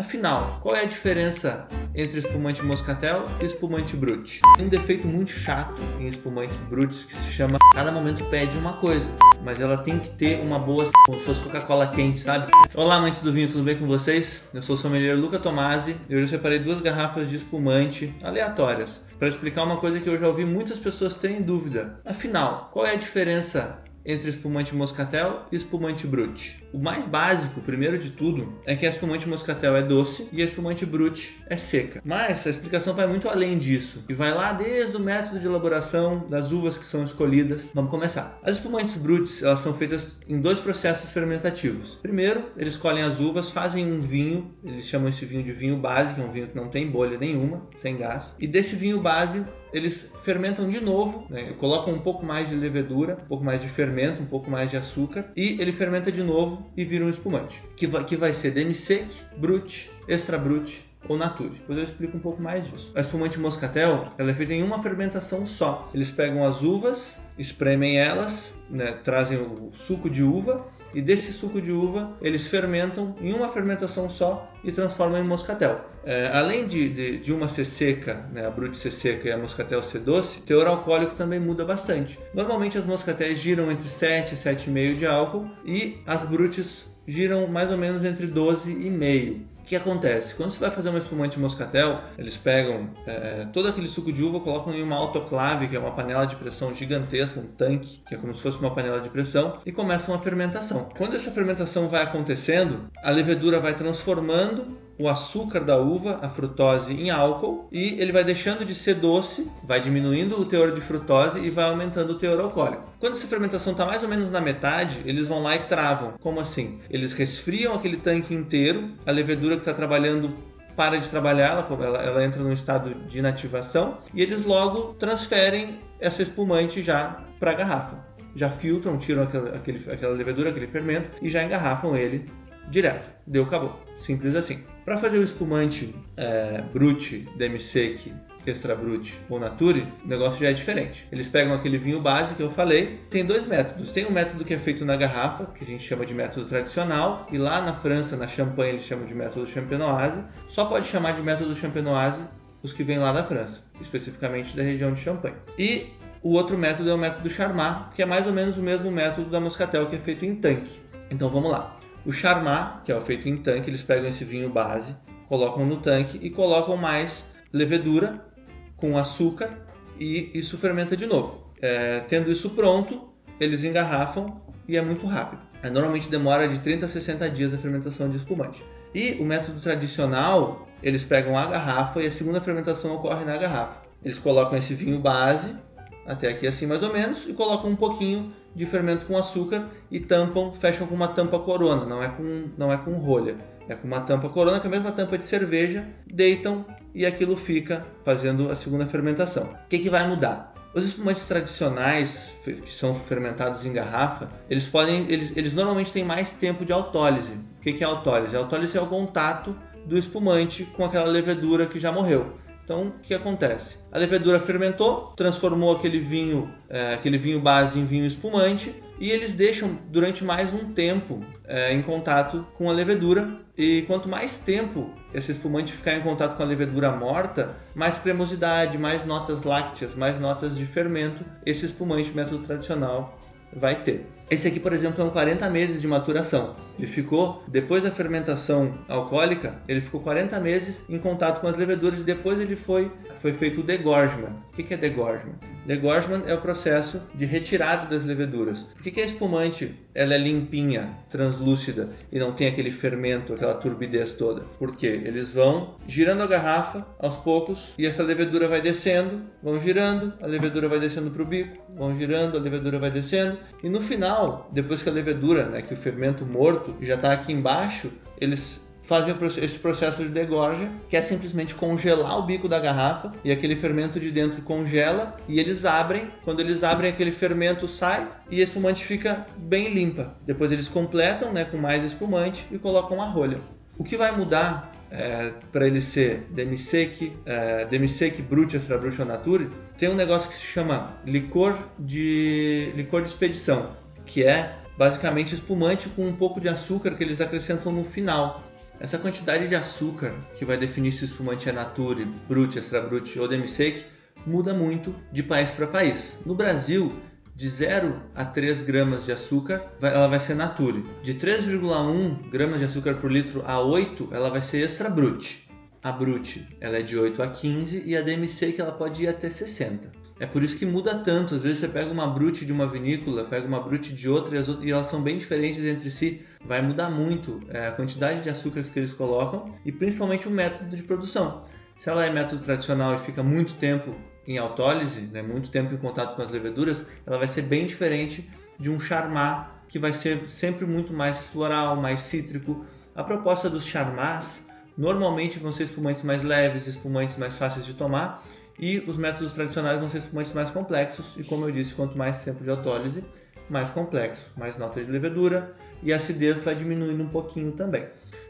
Afinal, qual é a diferença entre espumante Moscatel e espumante Brut? Tem um defeito muito chato em espumantes Bruts que se chama cada momento pede uma coisa, mas ela tem que ter uma boa, como se fosse Coca-Cola quente, sabe? Olá, amantes do vinho, tudo bem com vocês? Eu sou o sommelier Luca Tomasi e hoje eu separei 2 garrafas de espumante aleatórias para explicar uma coisa que eu já ouvi muitas pessoas terem dúvida. Afinal, qual é a diferença entre espumante Moscatel e espumante Brut? O mais básico, primeiro de tudo, é que a espumante Moscatel é doce e a espumante Brut é seca. Mas a explicação vai muito além disso e vai lá desde o método de elaboração das uvas que são escolhidas. Vamos começar. As espumantes Bruts, elas são feitas em 2 processos fermentativos. Primeiro, eles colhem as uvas, fazem um vinho, eles chamam esse vinho de vinho base, que é um vinho que não tem bolha nenhuma, sem gás. E desse vinho base, eles fermentam de novo, né? Colocam um pouco mais de levedura, um pouco mais de fermento, um pouco mais de açúcar, e ele fermenta de novo e vira um espumante, que vai ser demi-sec, Brut, extra Brut ou nature. Depois eu explico um pouco mais disso. A espumante Moscatel, ela é feita em uma fermentação só. Eles pegam as uvas, espremem elas, né, trazem o suco de uva, e desse suco de uva eles fermentam em uma fermentação só e transformam em moscatel. Além de uma ser seca, né, a Brut ser seca e a Moscatel ser doce, o teor alcoólico também muda bastante. Normalmente as Moscatéis giram entre 7 e 7,5 de álcool e as Brutes giram mais ou menos entre 12,5. O que acontece? Quando você vai fazer uma espumante Moscatel, eles pegam todo aquele suco de uva, colocam em uma autoclave, que é uma panela de pressão gigantesca, um tanque, que é como se fosse uma panela de pressão, e começam a fermentação. Quando essa fermentação vai acontecendo, a levedura vai transformando o açúcar da uva, a frutose, em álcool, e ele vai deixando de ser doce, vai diminuindo o teor de frutose e vai aumentando o teor alcoólico. Quando essa fermentação está mais ou menos na metade, eles vão lá e travam. Como assim? Eles resfriam aquele tanque inteiro, a levedura que está trabalhando para de trabalhar, ela entra num estado de inativação, e eles logo transferem essa espumante já para a garrafa. Já filtram, tiram aquela levedura, aquele fermento, e já engarrafam ele direto. Deu, acabou. Simples assim. Para fazer o espumante Brut, demi-sec, extra Brut ou nature, o negócio já é diferente. Eles pegam aquele vinho base que eu falei. Tem 2 métodos. Tem um método que é feito na garrafa, que a gente chama de método tradicional, e lá na França, na Champagne, eles chamam de método champenoise. Só pode chamar de método champenoise os que vêm lá da França, especificamente da região de Champagne. E o outro método é o método Charmat, que é mais ou menos o mesmo método da Moscatel, que é feito em tanque. Então vamos lá. O Charmat, que é o feito em tanque, eles pegam esse vinho base, colocam no tanque e colocam mais levedura com açúcar e isso fermenta de novo. Tendo isso pronto, eles engarrafam e é muito rápido. Normalmente demora de 30 a 60 dias a fermentação de espumante. E o método tradicional, eles pegam a garrafa e a segunda fermentação ocorre na garrafa. Eles colocam esse vinho base, até aqui assim mais ou menos, e colocam um pouquinho de fermento com açúcar e tampam, fecham com uma tampa corona, não é com rolha, é com uma tampa corona, que é a mesma tampa de cerveja, deitam e aquilo fica fazendo a segunda fermentação. O que vai mudar? Os espumantes tradicionais, que são fermentados em garrafa, eles normalmente têm mais tempo de autólise. O que é autólise? A autólise é o contato do espumante com aquela levedura que já morreu. Então, o que acontece? A levedura fermentou, transformou aquele vinho base em vinho espumante e eles deixam durante mais um tempo em contato com a levedura. E quanto mais tempo esse espumante ficar em contato com a levedura morta, mais cremosidade, mais notas lácteas, mais notas de fermento esse espumante método tradicional vai ter. Esse aqui, por exemplo, é um 40 meses de maturação. Ele ficou, depois da fermentação alcoólica, ele ficou 40 meses em contato com as leveduras e depois ele foi feito o degorgement. O que é degorgement? Degorgement é o processo de retirada das leveduras. Por que a espumante ela é limpinha, translúcida e não tem aquele fermento, aquela turbidez toda? Porque eles vão girando a garrafa aos poucos e essa levedura vai descendo, vão girando, a levedura vai descendo para o bico, vão girando, a levedura vai descendo e no final, depois que a levedura, né, que o fermento morto já está aqui embaixo, eles fazem esse processo de degorge, que é simplesmente congelar o bico da garrafa e aquele fermento de dentro congela e eles abrem. Quando eles abrem, aquele fermento sai e a espumante fica bem limpa. Depois eles completam, né, com mais espumante e colocam a rolha. O que vai mudar para ele ser demi-sec, Brut, extra Brut ou nature, tem um negócio que se chama licor de expedição, que é basicamente espumante com um pouco de açúcar que eles acrescentam no final. Essa quantidade de açúcar que vai definir se o espumante é Nature, Brut, Extra Brut ou Demi-Sec muda muito de país para país. No Brasil, de 0 a 3 gramas de açúcar, ela vai ser Nature. De 3,1 gramas de açúcar por litro a 8, ela vai ser Extra Brut. A Brut, ela é de 8 a 15 e a Demi-Sec ela pode ir até 60. É por isso que muda tanto. Às vezes você pega uma Brut de uma vinícola, pega uma Brut de outra e elas são bem diferentes entre si. Vai mudar muito a quantidade de açúcares que eles colocam e principalmente o método de produção. Se ela é método tradicional e fica muito tempo em autólise, né, muito tempo em contato com as leveduras, ela vai ser bem diferente de um Charmat, que vai ser sempre muito mais floral, mais cítrico. A proposta dos Charmats normalmente vão ser espumantes mais leves, espumantes mais fáceis de tomar, e os métodos tradicionais vão ser espumantes mais complexos, e como eu disse, quanto mais tempo de autólise, mais complexo, mais nota de levedura, e a acidez vai diminuindo um pouquinho também.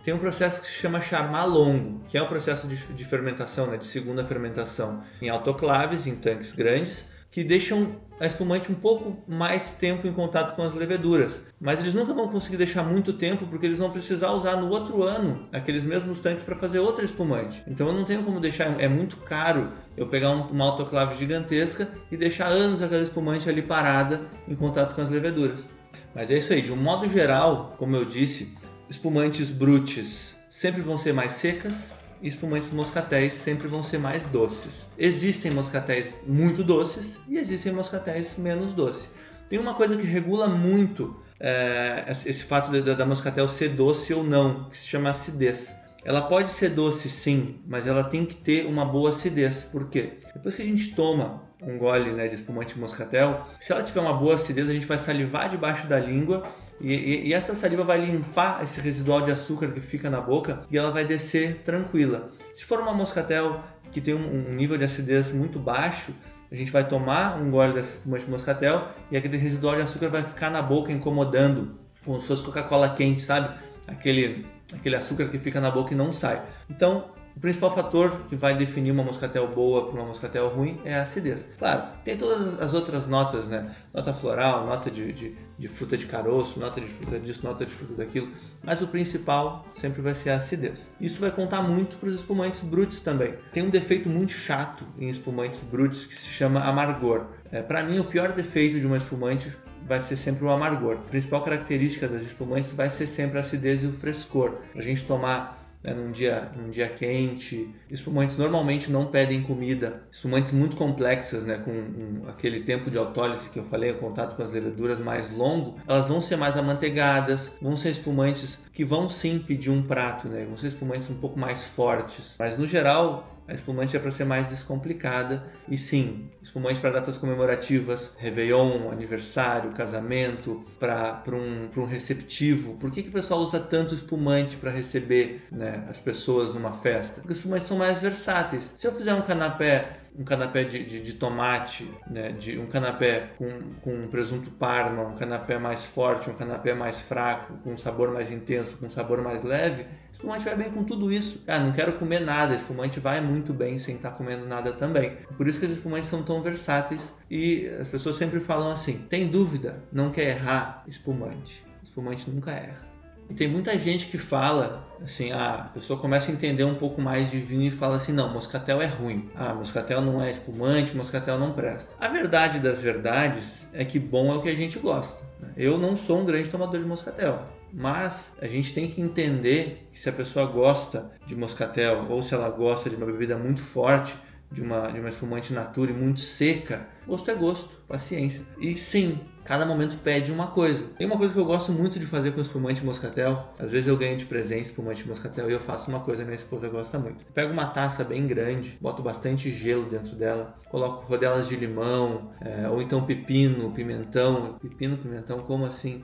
Tem um processo que se chama Charmat longo, que é o processo de fermentação, né, de segunda fermentação em autoclaves, em tanques grandes, que deixam a espumante um pouco mais tempo em contato com as leveduras. Mas eles nunca vão conseguir deixar muito tempo porque eles vão precisar usar no outro ano aqueles mesmos tanques para fazer outra espumante. Então eu não tenho como deixar, é muito caro eu pegar uma autoclave gigantesca e deixar anos aquela espumante ali parada em contato com as leveduras. Mas é isso aí, de um modo geral, como eu disse, espumantes brutes sempre vão ser mais secas e espumantes moscatéis sempre vão ser mais doces. Existem moscatéis muito doces e existem moscatéis menos doces. Tem uma coisa que regula muito esse fato da moscatel ser doce ou não, que se chama acidez. Ela pode ser doce sim, mas ela tem que ter uma boa acidez. Por quê? Depois que a gente toma um gole, né, de espumante moscatel, se ela tiver uma boa acidez, a gente vai salivar debaixo da língua e essa saliva vai limpar esse residual de açúcar que fica na boca e ela vai descer tranquila. Se for uma moscatel que tem um nível de acidez muito baixo, a gente vai tomar um gole dessa espumante moscatel e aquele residual de açúcar vai ficar na boca incomodando, como se fosse Coca-Cola quente, sabe? Aquele açúcar que fica na boca e não sai. Então, o principal fator que vai definir uma moscatel boa para uma moscatel ruim é a acidez. Claro, tem todas as outras notas, né? Nota floral, nota de fruta de caroço, nota de fruta disso, nota de fruta daquilo. Mas o principal sempre vai ser a acidez. Isso vai contar muito para os espumantes bruts também. Tem um defeito muito chato em espumantes bruts que se chama amargor. Para mim, o pior defeito de uma espumante vai ser sempre o amargor. A principal característica das espumantes vai ser sempre a acidez e o frescor. Para a gente tomar num dia quente. Espumantes normalmente não pedem comida. Espumantes muito complexas, né, com aquele tempo de autólise que eu falei, o contato com as leveduras mais longo, elas vão ser mais amanteigadas, vão ser espumantes que vão sim pedir um prato, né, vão ser espumantes um pouco mais fortes. Mas no geral, a espumante é para ser mais descomplicada e sim, espumante para datas comemorativas, Réveillon, aniversário, casamento, para um receptivo. Por que o pessoal usa tanto espumante para receber, né, as pessoas numa festa? Porque os espumantes são mais versáteis. Se eu fizer um canapé de tomate, né, um canapé com presunto parma, um canapé mais forte, um canapé mais fraco, com um sabor mais intenso, com um sabor mais leve, espumante vai bem com tudo isso. Não quero comer nada, espumante vai muito bem sem estar comendo nada também. Por isso que os espumantes são tão versáteis e as pessoas sempre falam assim, tem dúvida? Não quer errar? Espumante. Espumante nunca erra. E tem muita gente que fala, assim, a pessoa começa a entender um pouco mais de vinho e fala assim, não, moscatel é ruim. Moscatel não é espumante, moscatel não presta. A verdade das verdades é que bom é o que a gente gosta. Eu não sou um grande tomador de moscatel, mas a gente tem que entender que se a pessoa gosta de moscatel ou se ela gosta de uma bebida muito forte, de uma espumante nature muito seca, gosto é gosto, paciência. E sim, cada momento pede uma coisa. Tem uma coisa que eu gosto muito de fazer com espumante moscatel. Às vezes eu ganho de presente espumante moscatel e eu faço uma coisa que minha esposa gosta muito. Eu pego uma taça bem grande, boto bastante gelo dentro dela, coloco rodelas de limão, ou então pepino, pimentão. Pepino, pimentão, como assim?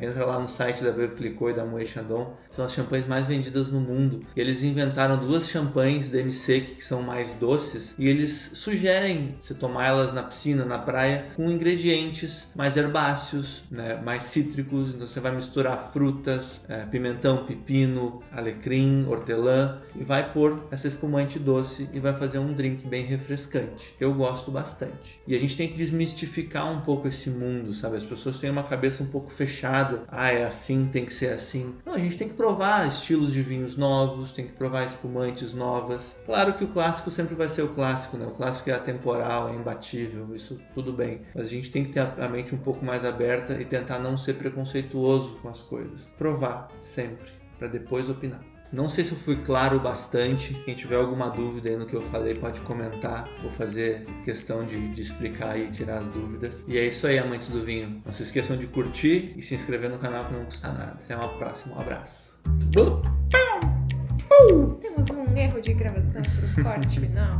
Entra lá no site da Veuve Clicquot e da Moët Chandon, são as champanhes mais vendidas no mundo. E eles inventaram 2 champanhes Demi-Sec que são mais doces e eles sugerem você tomar elas na piscina, na praia, com ingredientes mais herbáceos, né, mais cítricos. Então você vai misturar frutas, pimentão, pepino, alecrim, hortelã e vai pôr essa espumante doce e vai fazer um drink bem refrescante. Eu gosto bastante. E a gente tem que desmistificar um pouco esse mundo, sabe? As pessoas têm uma cabeça um pouco fechada fechado, é assim, tem que ser assim. Não, a gente tem que provar estilos de vinhos novos, tem que provar espumantes novas. Claro que o clássico sempre vai ser o clássico, né? O clássico é atemporal, é imbatível, isso tudo bem. Mas a gente tem que ter a mente um pouco mais aberta e tentar não ser preconceituoso com as coisas. Provar sempre, para depois opinar. Não sei se eu fui claro bastante. Quem tiver alguma dúvida aí no que eu falei pode comentar. Vou fazer questão de explicar e tirar as dúvidas. E é isso aí, amantes do vinho. Não se esqueçam de curtir e se inscrever no canal que não custa nada. Até uma próxima. Um abraço. Temos um erro de gravação para o corte final.